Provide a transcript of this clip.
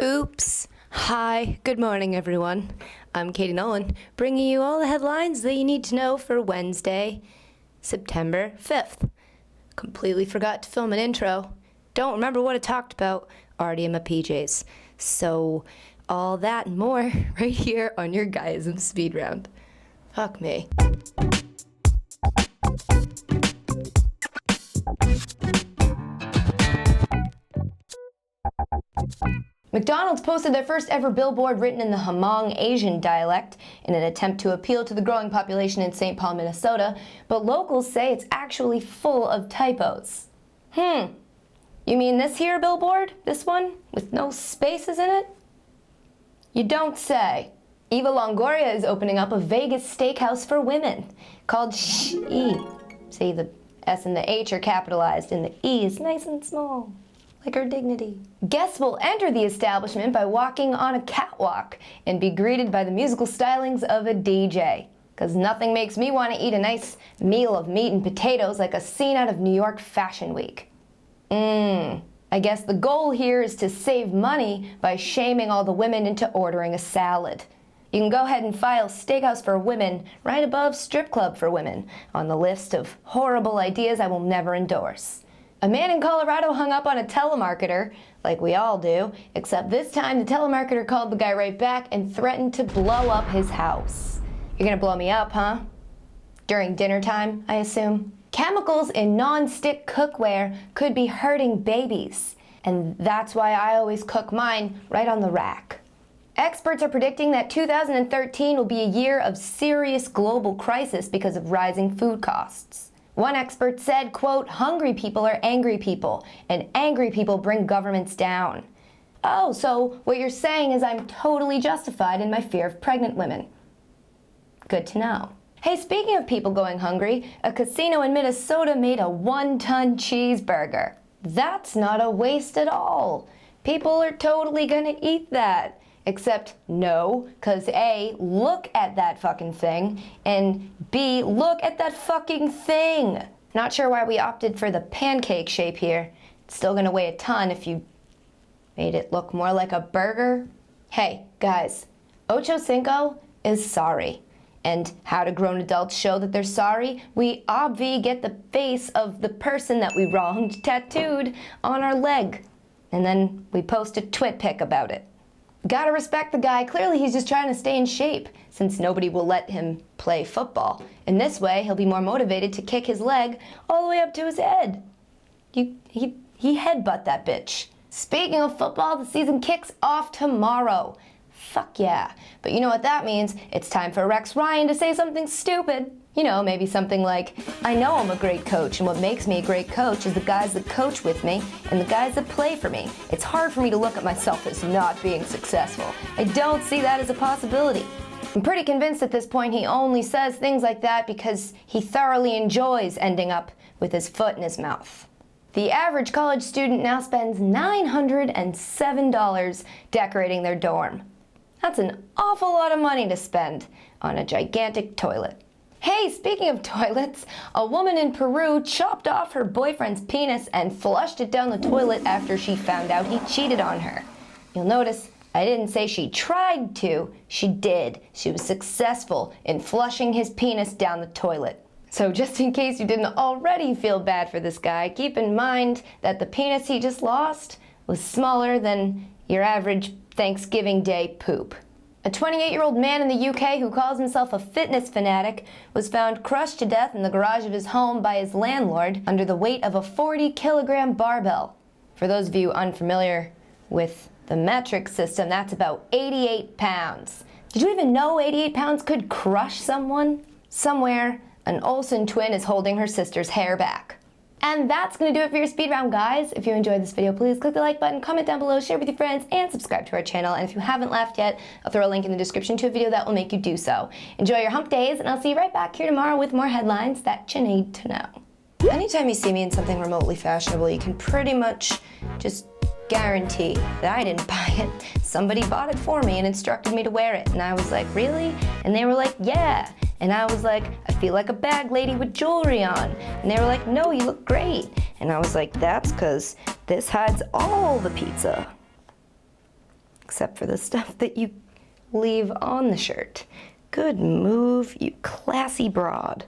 Oops. Hi, good morning everyone. I'm Katie Nolan, bringing you all the headlines that you need to know for Wednesday, September 5th. Completely forgot to film an intro. Don't remember what I talked about. Already in my PJs. So, all that and more right here on your Guyism Speed Round. Fuck me. McDonald's posted their first ever billboard written in the Hmong Asian dialect in an attempt to appeal to the growing population in St. Paul, Minnesota, but locals say it's actually full of typos. You mean this here billboard? This one? With no spaces in it? You don't say. Eva Longoria is opening up a Vegas steakhouse for women called She. See, the S and the H are capitalized and the E is nice and small. Like her dignity. Guests will enter the establishment by walking on a catwalk and be greeted by the musical stylings of a DJ. Cause nothing makes me want to eat a nice meal of meat and potatoes like a scene out of New York Fashion Week. I guess the goal here is to save money by shaming all the women into ordering a salad. You can go ahead and file Steakhouse for women right above strip club for women on the list of horrible ideas I will never endorse. A man in Colorado hung up on a telemarketer, like we all do, except this time the telemarketer called the guy right back and threatened to blow up his house. You're gonna blow me up, huh? During dinner time, I assume? Chemicals in non-stick cookware could be hurting babies, and that's why I always cook mine right on the rack. Experts are predicting that 2013 will be a year of serious global crisis because of rising food costs. One expert said, quote, "Hungry people are angry people, and angry people bring governments down." Oh, so what you're saying is I'm totally justified in my fear of pregnant women. Good to know. Hey, speaking of people going hungry, a casino in Minnesota made a 1-ton cheeseburger. That's not a waste at all. People are totally gonna eat that. Except no, cause A, look at that fucking thing, and B, look at that fucking thing. Not sure why we opted for the pancake shape here. It's still gonna weigh a ton if you made it look more like a burger. Hey, guys, Ocho Cinco is sorry. And how do grown adults show that they're sorry? We obvi get the face of the person that we wronged tattooed on our leg. And then we post a twit pic about it. Gotta respect the guy. Clearly he's just trying to stay in shape, since nobody will let him play football. In this way, he'll be more motivated to kick his leg all the way up to his head. He headbutt that bitch. Speaking of football, the season kicks off tomorrow. Fuck yeah. But you know what that means? It's time for Rex Ryan to say something stupid. You know, maybe something like, "I know I'm a great coach, and what makes me a great coach is the guys that coach with me and the guys that play for me. It's hard for me to look at myself as not being successful. I don't see that as a possibility." I'm pretty convinced at this point he only says things like that because he thoroughly enjoys ending up with his foot in his mouth. The average college student now spends $907 decorating their dorm. That's an awful lot of money to spend on a gigantic toilet. Hey, speaking of toilets, a woman in Peru chopped off her boyfriend's penis and flushed it down the toilet after she found out he cheated on her. You'll notice I didn't say she tried to, she did. She was successful in flushing his penis down the toilet. So just in case you didn't already feel bad for this guy, keep in mind that the penis he just lost was smaller than your average Thanksgiving Day poop. A 28-year-old man in the UK who calls himself a fitness fanatic was found crushed to death in the garage of his home by his landlord under the weight of a 40-kilogram barbell. For those of you unfamiliar with the metric system, that's about 88 pounds. Did you even know 88 pounds could crush someone? Somewhere, an Olsen twin is holding her sister's hair back. And that's going to do it for your speed round, guys. If you enjoyed this video, please click the like button, comment down below, share with your friends, and subscribe to our channel. And if you haven't laughed yet, I'll throw a link in the description to a video that will make you do so. Enjoy your hump days, and I'll see you right back here tomorrow with more headlines that you need to know. Anytime you see me in something remotely fashionable, you can pretty much just guarantee that I didn't buy it. Somebody bought it for me and instructed me to wear it. And I was like, really? And they were like, yeah. And I was like, I feel like a bag lady with jewelry on. And they were like, no, you look great. And I was like, that's because this hides all the pizza. except for the stuff that you leave on the shirt. Good move, you classy broad.